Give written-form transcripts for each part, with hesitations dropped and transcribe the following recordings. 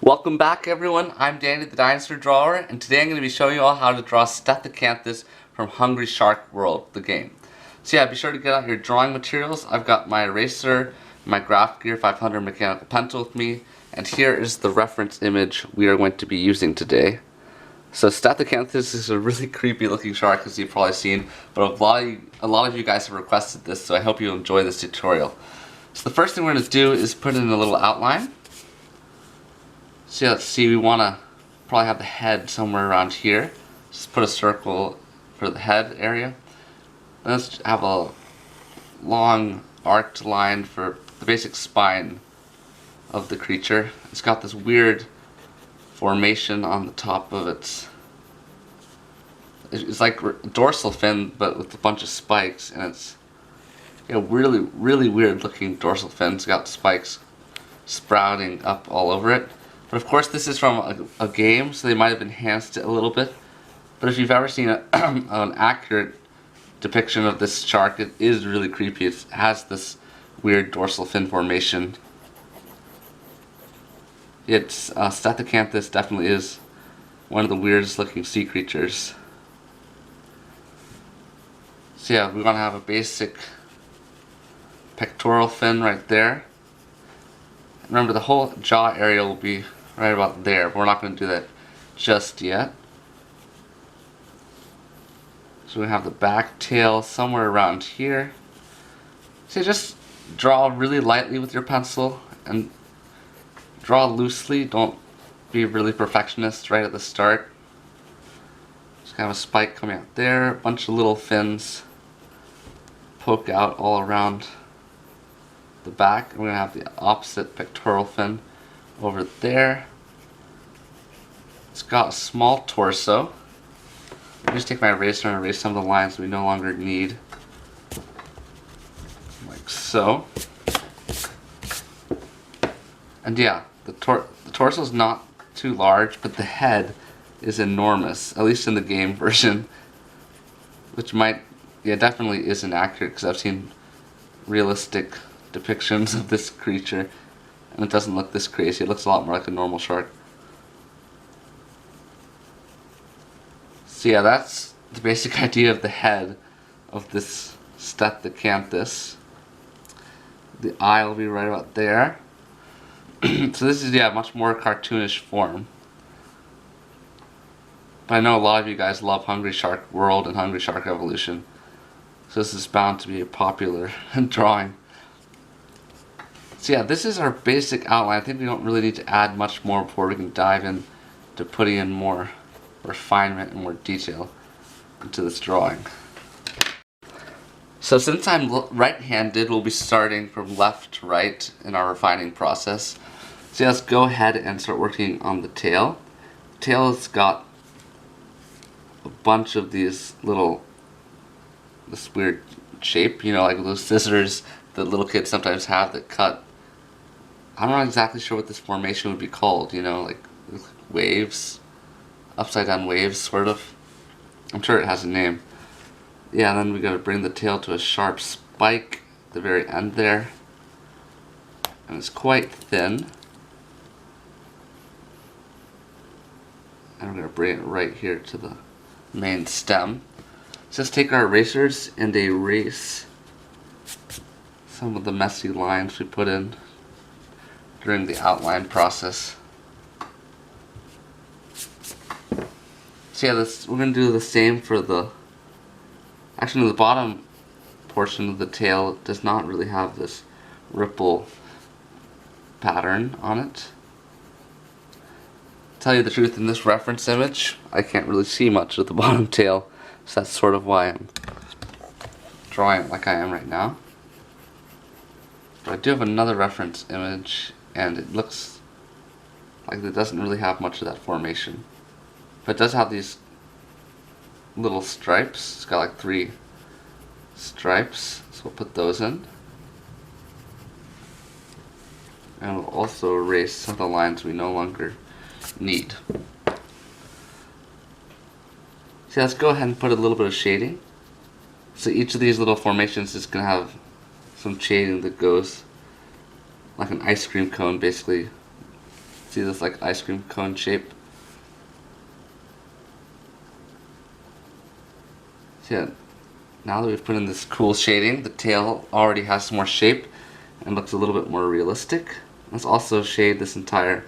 Welcome back everyone, I'm Danny the Dinosaur Drawer, and today I'm going to be showing you all how to draw Stethacanthus from Hungry Shark World, the game. So yeah, be sure to get out your drawing materials. I've got my eraser, my Graph Gear 500 mechanical pencil with me, and here is the reference image we are going to be using today. So Stethacanthus is a really creepy looking shark, as you've probably seen, but a lot of you guys have requested this, so I hope you enjoy this tutorial. So the first thing we're going to do is put in a little outline. So let's see, we want to probably have the head somewhere around here. Just put a circle for the head area. Then let's have a long arced line for the basic spine of the creature. It's got this weird formation on the top of its... It's like a dorsal fin, but with a bunch of spikes, and it's really weird looking dorsal fin. It's got spikes sprouting up all over it. But of course this is from a game, so they might have enhanced it a little bit. But if you've ever seen an accurate depiction of this shark, it is really creepy. It has this weird dorsal fin formation. Stethacanthus definitely is one of the weirdest looking sea creatures. So yeah, we want to have a basic pectoral fin right there. Remember, the whole jaw area will be right about there, but we're not going to do that just yet. So we have the back tail somewhere around here. So just draw really lightly with your pencil and draw loosely. Don't be really perfectionist right at the start. Just kind of a spike coming out there, a bunch of little fins poke out all around the back. We're going to have the opposite pectoral fin over there. It's got a small torso. I'll just take my eraser and erase some of the lines we no longer need. Like so. And yeah, the torso is not too large, but the head is enormous, at least in the game version. Which definitely isn't accurate, because I've seen realistic depictions of this creature and it doesn't look this crazy. It looks a lot more like a normal shark. So yeah, that's the basic idea of the head of this Stethacanthus. The eye will be right about there. So this is much more cartoonish form. But I know a lot of you guys love Hungry Shark World and Hungry Shark Evolution, so this is bound to be a popular drawing. So yeah, this is our basic outline. I think we don't really need to add much more before we can dive in to putting in more refinement and more detail into this drawing. So since I'm right-handed, we'll be starting from left to right in our refining process. So yeah, let's go ahead and start working on the tail. The tail has got a bunch of these this weird shape, like those scissors that little kids sometimes have that cut. I'm not exactly sure what this formation would be called, like waves, upside down waves, sort of. I'm sure it has a name. Yeah, then we gotta bring the tail to a sharp spike at the very end there. And it's quite thin. And we're gonna bring it right here to the main stem. So let's take our erasers and erase some of the messy lines we put in during the outline process. So yeah, we're going to do the same for the bottom portion of the tail. Does not really have this ripple pattern on it. To tell you the truth, in this reference image, I can't really see much of the bottom tail, so that's sort of why I'm drawing it like I am right now. But I do have another reference image, and it looks like it doesn't really have much of that formation. But it does have these little stripes. It's got like 3 stripes, so we'll put those in. And we'll also erase some of the lines we no longer need. So let's go ahead and put a little bit of shading. So each of these little formations is going to have some shading that goes like an ice cream cone, basically See this like ice cream cone shape? So yeah, now that we've put in this cool shading, the tail already has some more shape and looks a little bit more realistic. Let's also shade this entire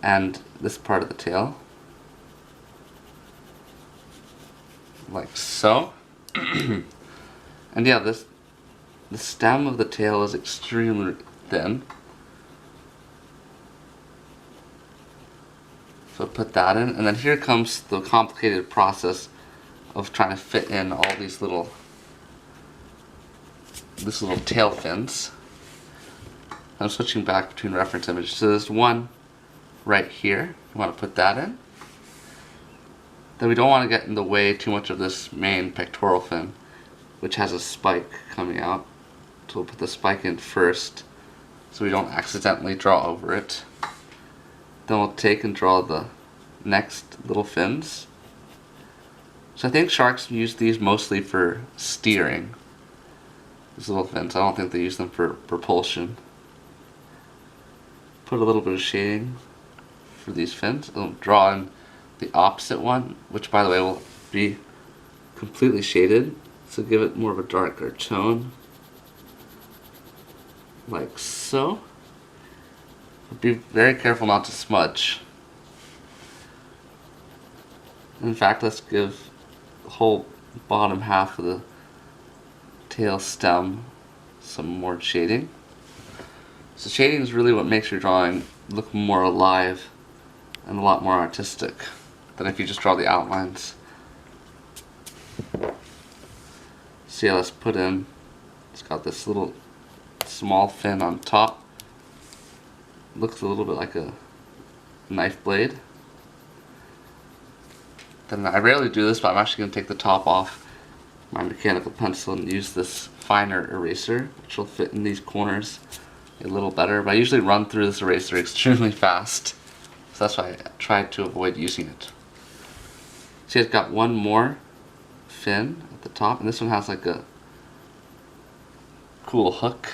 and this part of the tail. Like so. And yeah, the stem of the tail is extremely thin. So put that in, and then here comes the complicated process of trying to fit in all these little tail fins. I'm switching back between reference images. So there's one right here. You want to put that in. Then we don't want to get in the way too much of this main pectoral fin, which has a spike coming out. So we'll put the spike in first so we don't accidentally draw over it. Then we'll take and draw the next little fins. So I think sharks use these mostly for steering. These little fins, I don't think they use them for propulsion. Put a little bit of shading for these fins. I'll draw in the opposite one, which by the way will be completely shaded. So give it more of a darker tone. Like so. Be very careful not to smudge. In fact, let's give the whole bottom half of the tail stem some more shading. So shading is really what makes your drawing look more alive and a lot more artistic than if you just draw the outlines. So yeah, let's put in, it's got this little small fin on top. Looks a little bit like a knife blade. Then I rarely do this, but I'm actually going to take the top off my mechanical pencil and use this finer eraser, which will fit in these corners a little better. But I usually run through this eraser extremely fast, so that's why I try to avoid using it. See, it's got one more fin at the top, and this one has like a cool hook.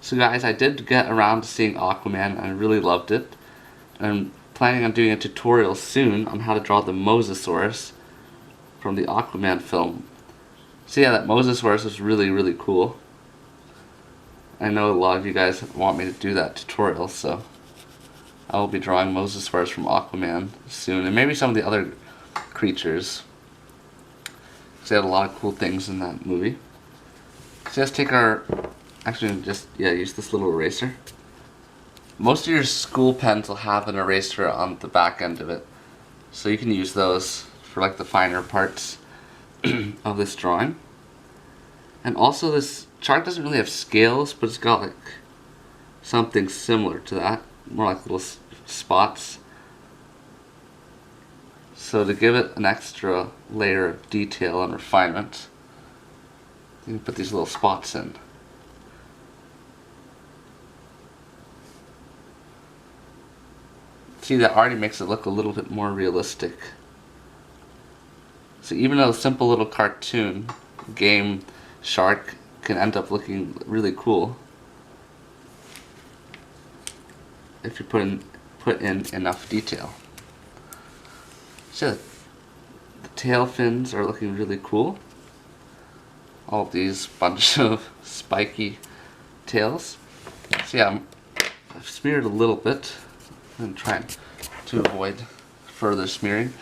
So guys, I did get around to seeing Aquaman and I really loved it. And I'm planning on doing a tutorial soon on how to draw the Mosasaurus from the Aquaman film. So yeah, that Mosasaurus is really, really cool. I know a lot of you guys want me to do that tutorial, so I will be drawing Mosasaurus from Aquaman soon, and maybe some of the other creatures. Because they had a lot of cool things in that movie. So let's take our, actually just, yeah, use this little eraser. Most of your school pens will have an eraser on the back end of it, so you can use those for like the finer parts of this drawing. And also this chart doesn't really have scales, but it's got like something similar to that, more like little spots. So to give it an extra layer of detail and refinement, you can put these little spots in. See, that already makes it look a little bit more realistic. So even a simple little cartoon game shark can end up looking really cool if you put in enough detail. So the tail fins are looking really cool. All these bunch of spiky tails. So yeah, I've smeared a little bit. I'm trying to avoid further smearing.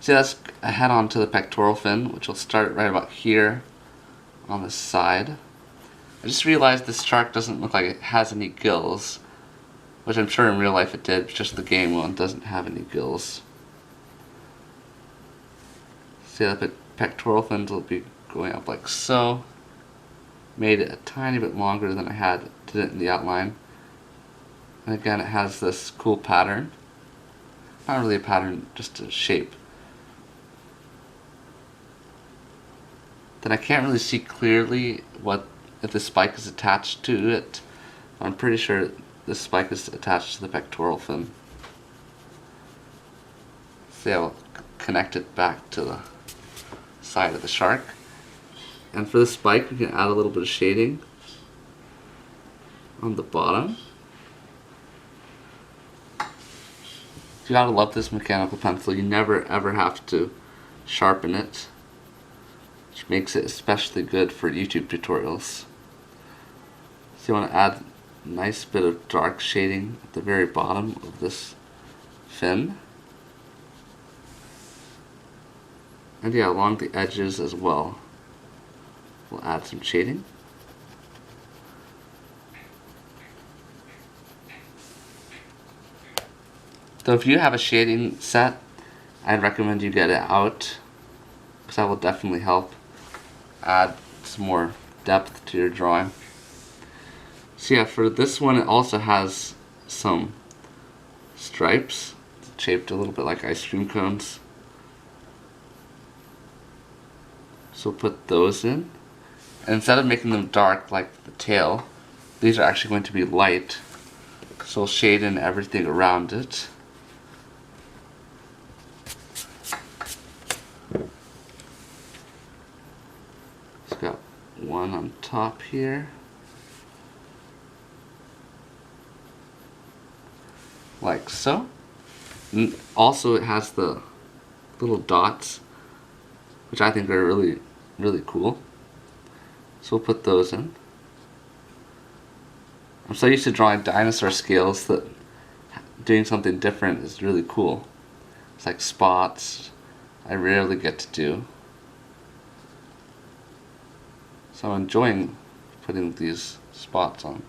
See, let's head on to the pectoral fin, which will start right about here on the side. I just realized this shark doesn't look like it has any gills, which I'm sure in real life it did, just the game one doesn't have any gills. See, the pectoral fins will be going up like so. Made it a tiny bit longer than I did it in the outline. And again, it has this cool pattern. Not really a pattern, just a shape. Then I can't really see clearly if the spike is attached to it. I'm pretty sure this spike is attached to the pectoral fin. So yeah, we'll connect it back to the side of the shark. And for the spike, we can add a little bit of shading. on the bottom. You gotta love this mechanical pencil. You never ever have to sharpen it, which makes it especially good for YouTube tutorials. So you want to add a nice bit of dark shading at the very bottom of this fin. And yeah, along the edges as well. We'll add some shading. So if you have a shading set, I'd recommend you get it out, because that will definitely help add some more depth to your drawing. So yeah, for this one it also has some stripes shaped a little bit like ice cream cones. So we'll put those in. And instead of making them dark like the tail, these are actually going to be light. So we'll shade in everything around it. It's got one on top here. Like so. And also it has the little dots, which I think are really, really cool. So we'll put those in. I'm so used to drawing dinosaur scales that doing something different is really cool. It's like spots I rarely get to do. So I'm enjoying putting these spots on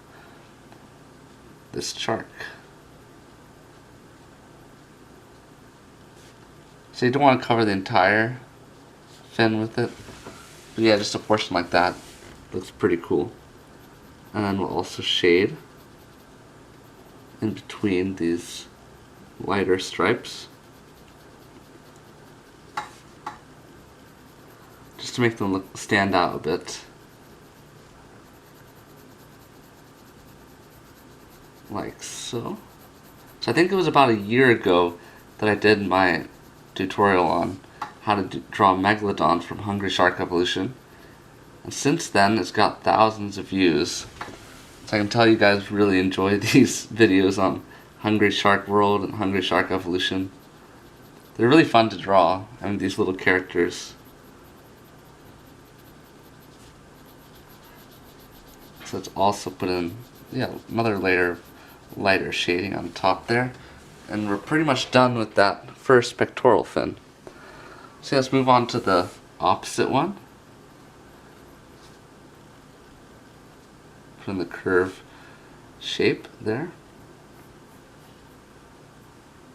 this shark. So you don't want to cover the entire fin with it. But yeah, just a portion like that looks pretty cool. And then we'll also shade in between these lighter stripes, just to make them stand out a bit. Like so. So I think it was about a year ago that I did my tutorial on how to draw Megalodon from Hungry Shark Evolution. And since then, it's got thousands of views. So I can tell you guys really enjoy these videos on Hungry Shark World and Hungry Shark Evolution. They're really fun to draw. I mean, these little characters. So let's also put in, yeah, another layer of lighter shading on top there. And we're pretty much done with that first pectoral fin. So let's move on to the opposite one. Put in the curve shape there.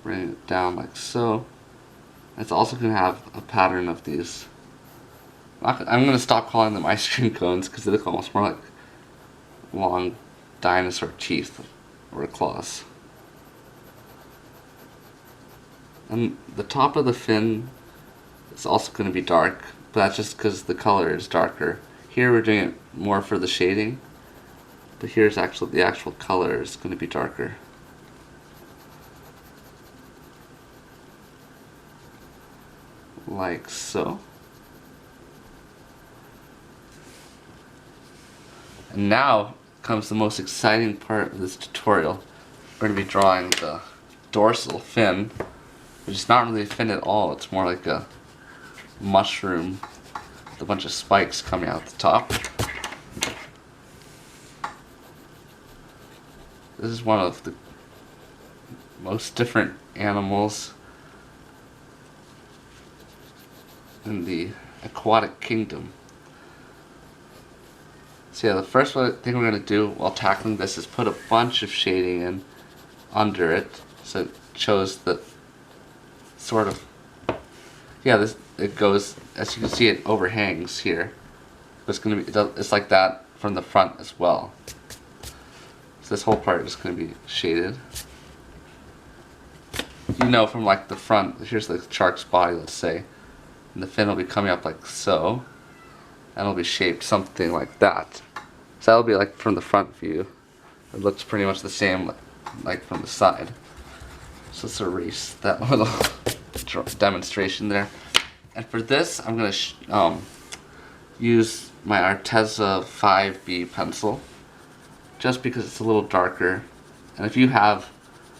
Bring it down like so. It's also going to have a pattern of these. I'm going to stop calling them ice cream cones because they look almost more like long dinosaur teeth or claws. And the top of the fin is also going to be dark, but that's just because the color is darker. Here we're doing it more for the shading, but here's actually the actual color is going to be darker. Like so. And now comes the most exciting part of this tutorial. We're going to be drawing the dorsal fin, which is not really a fin at all. It's more like a mushroom with a bunch of spikes coming out the top. This is one of the most different animals in the aquatic kingdom. So yeah, the first thing we're going to do while tackling this is put a bunch of shading in under it, so it shows that sort of, yeah, it goes, as you can see, it overhangs here. It's going to be, it's like that from the front as well. So this whole part is going to be shaded. You know, from like the front, here's the shark's body, let's say, and the fin will be coming up like so, and it'll be shaped something like that. So that'll be like from the front view. It looks pretty much the same like from the side. So let's erase that little demonstration there. And for this, I'm going to use my Arteza 5B pencil just because it's a little darker. And if you have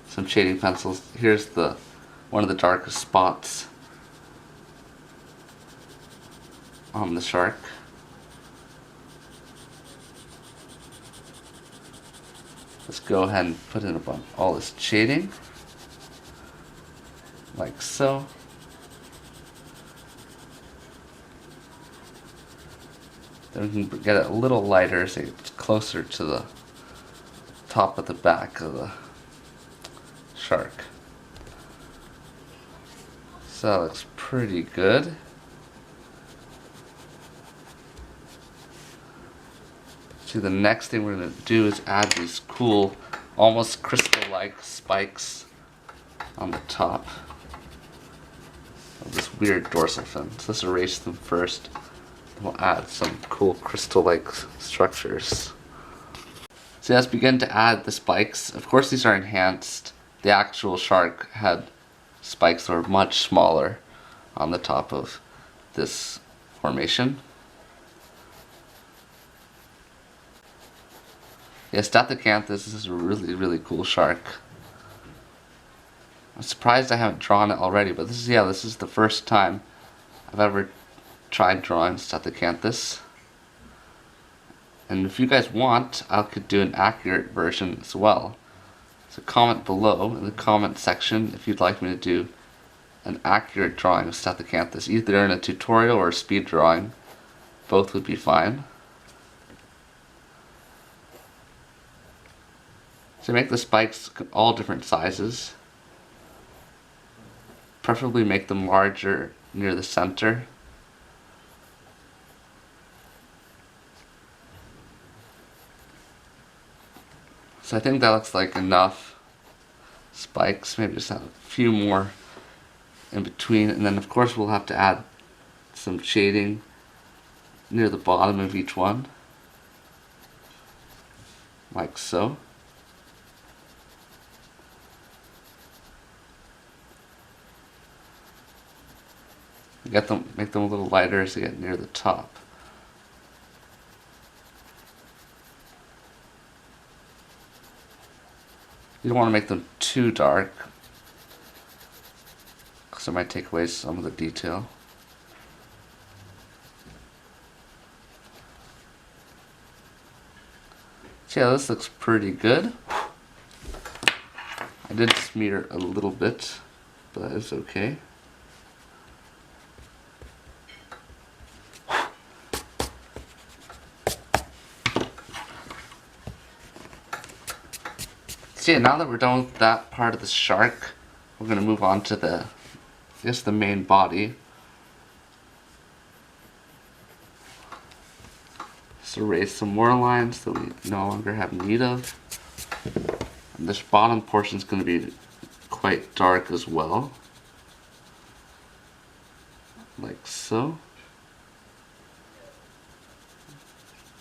some shading pencils, here's one of the darkest spots on the shark. Let's go ahead and put in all this shading, like so. Then we can get it a little lighter so it's closer to the top of the back of the shark. So that looks pretty good. See, the next thing we're going to do is add these cool, almost crystal-like spikes on the top of this weird dorsal fin. So let's erase them first. Then we'll add some cool crystal-like structures. So let's begin to add the spikes. Of course, these are enhanced. The actual shark had spikes that were much smaller on the top of this formation. Yeah, Stethacanthus is a really, really cool shark. I'm surprised I haven't drawn it already, but this is the first time I've ever tried drawing Stethacanthus. And if you guys want, I could do an accurate version as well. So comment below in the comment section if you'd like me to do an accurate drawing of Stethacanthus, either in a tutorial or a speed drawing. Both would be fine. So make the spikes all different sizes. Preferably make them larger near the center. So I think that looks like enough spikes. Maybe just add a few more in between, and then of course we'll have to add some shading near the bottom of each one, like so. Make them a little lighter as they get near the top. You don't want to make them too dark, because it might take away some of the detail. So yeah, this looks pretty good. I did smear a little bit, but that is okay. So yeah, now that we're done with that part of the shark, we're going to move on to the main body. Just erase some more lines that we no longer have need of. And this bottom portion is going to be quite dark as well, like so.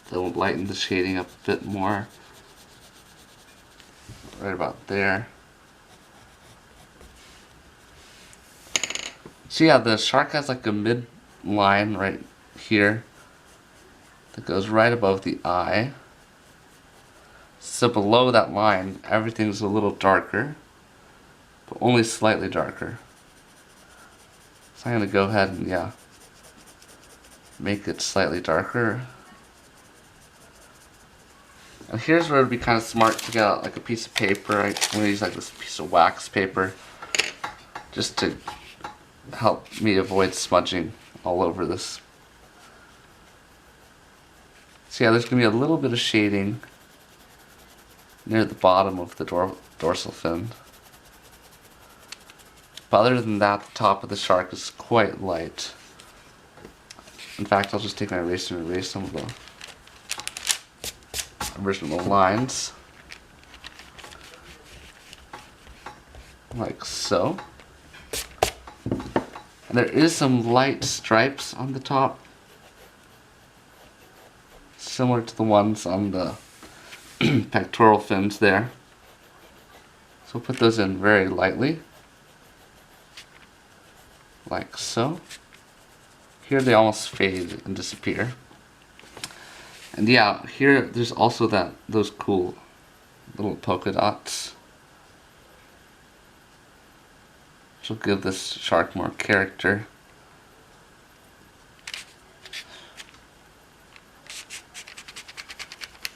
That will lighten the shading up a bit more. Right about there. So yeah, the shark has like a mid line right here that goes right above the eye. So below that line, everything's a little darker, but only slightly darker. So I'm going to go ahead and make it slightly darker. And here's where it would be kind of smart to get out like a piece of paper. I'm going to use like this piece of wax paper just to help me avoid smudging all over this. So yeah, there's going to be a little bit of shading near the bottom of the dorsal fin. But other than that, the top of the shark is quite light. In fact, I'll just take my eraser and erase some of the original lines, like so. And there is some light stripes on the top, similar to the ones on the pectoral fins there. So we'll put those in very lightly, like so. Here they almost fade and disappear. And yeah, here there's also those cool little polka dots, which will give this shark more character.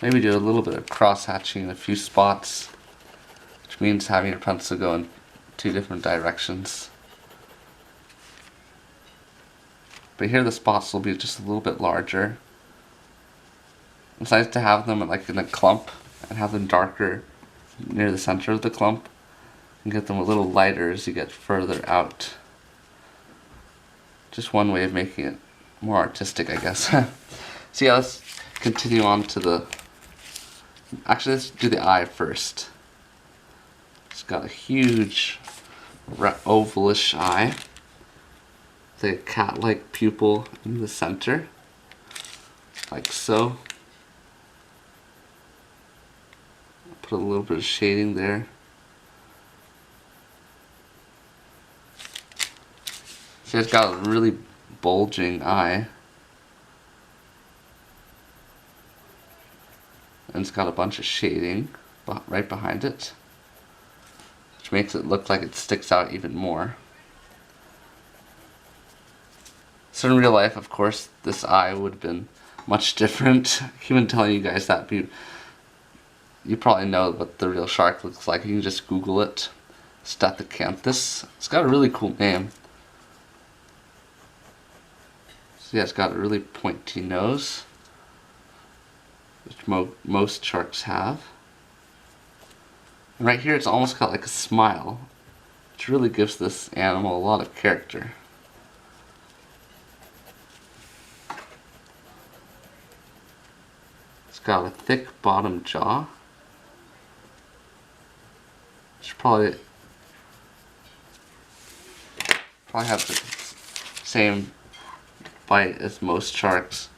Maybe do a little bit of cross-hatching in a few spots, which means having your pencil go in 2 different directions. But here the spots will be just a little bit larger. It's nice to have them like in a clump and have them darker near the center of the clump and get them a little lighter as you get further out. Just one way of making it more artistic, I guess. So yeah, let's continue on to actually let's do the eye first. It's got a huge ovalish eye. Like a cat-like pupil in the center, like so. Put a little bit of shading there. See, it's got a really bulging eye. And it's got a bunch of shading right behind it, which makes it look like it sticks out even more. So in real life, of course, this eye would have been much different. Even telling you guys that, you probably know what the real shark looks like. You can just Google it. Stethacanthus. It's got a really cool name. So yeah, it's got a really pointy nose, which most sharks have. And right here it's almost got like a smile, which really gives this animal a lot of character. It's got a thick bottom jaw, which probably have the same bite as most sharks.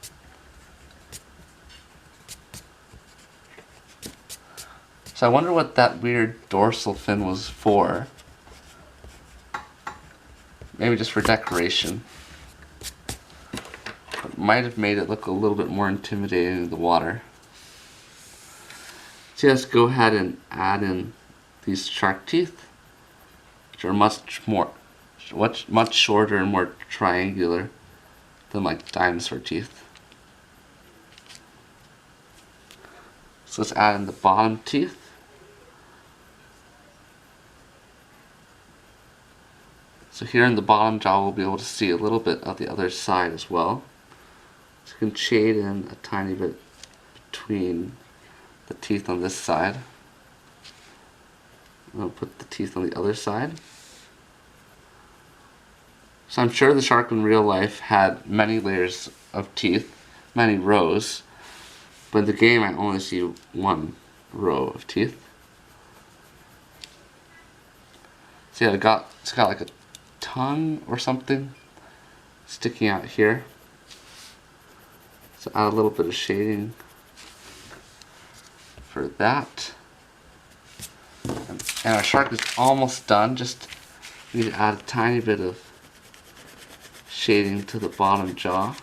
So I wonder what that weird dorsal fin was for. Maybe just for decoration. But might have made it look a little bit more intimidating in the water. So let's go ahead and add in these shark teeth, which are much shorter and more triangular than like dinosaur teeth. So let's add in the bottom teeth. So here in the bottom jaw we'll be able to see a little bit of the other side as well. So you can shade in a tiny bit between the teeth on this side. And I'll put the teeth on the other side. So I'm sure the shark in real life had many layers of teeth, many rows, but in the game I only see one row of teeth. So yeah, it's got like a tongue or something sticking out here. So add a little bit of shading for that. And our shark is almost done. Just need to add a tiny bit of shading to the bottom jaw.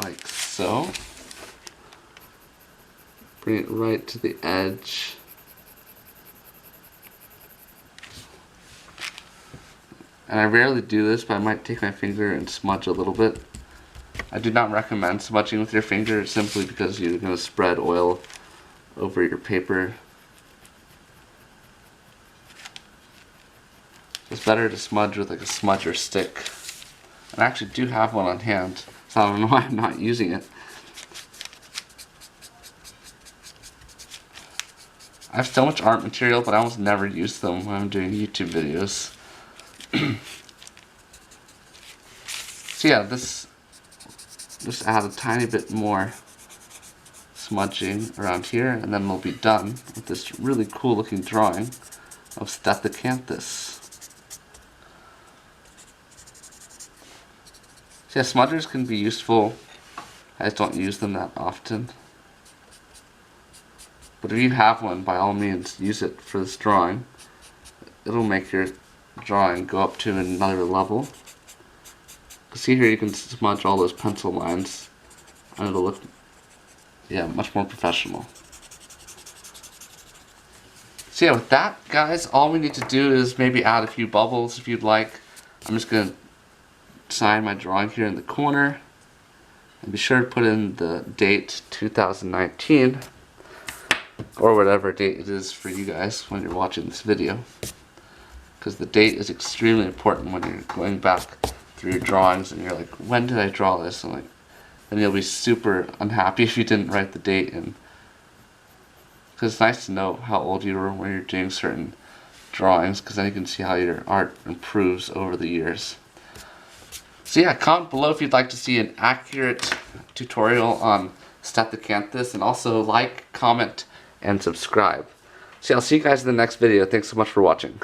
Like so. Bring it right to the edge. And I rarely do this, but I might take my finger and smudge a little bit. I do not recommend smudging with your finger simply because you're going to spread oil over your paper. It's better to smudge with like a smudger stick. And I actually do have one on hand, so I don't know why I'm not using it. I have so much art material, but I almost never use them when I'm doing YouTube videos. So yeah, just add a tiny bit more smudging around here, and then we'll be done with this really cool looking drawing of Stethacanthus. So yeah, smudgers can be useful. I just don't use them that often. But if you have one, by all means, use it for this drawing. It'll make your drawing go up to another level. See here, you can smudge all those pencil lines, and it'll look, yeah, much more professional. So yeah, with that, guys, all we need to do is maybe add a few bubbles if you'd like. I'm just going to sign my drawing here in the corner. And be sure to put in the date 2019, or whatever date it is for you guys when you're watching this video. Because the date is extremely important when you're going back through your drawings and you're like, when did I draw this? And then you'll be super unhappy if you didn't write the date in. Because it's nice to know how old you were when you're doing certain drawings, because then you can see how your art improves over the years. So yeah, comment below if you'd like to see an accurate tutorial on Stethacanthus, and also like, comment, and subscribe. So yeah, I'll see you guys in the next video. Thanks so much for watching.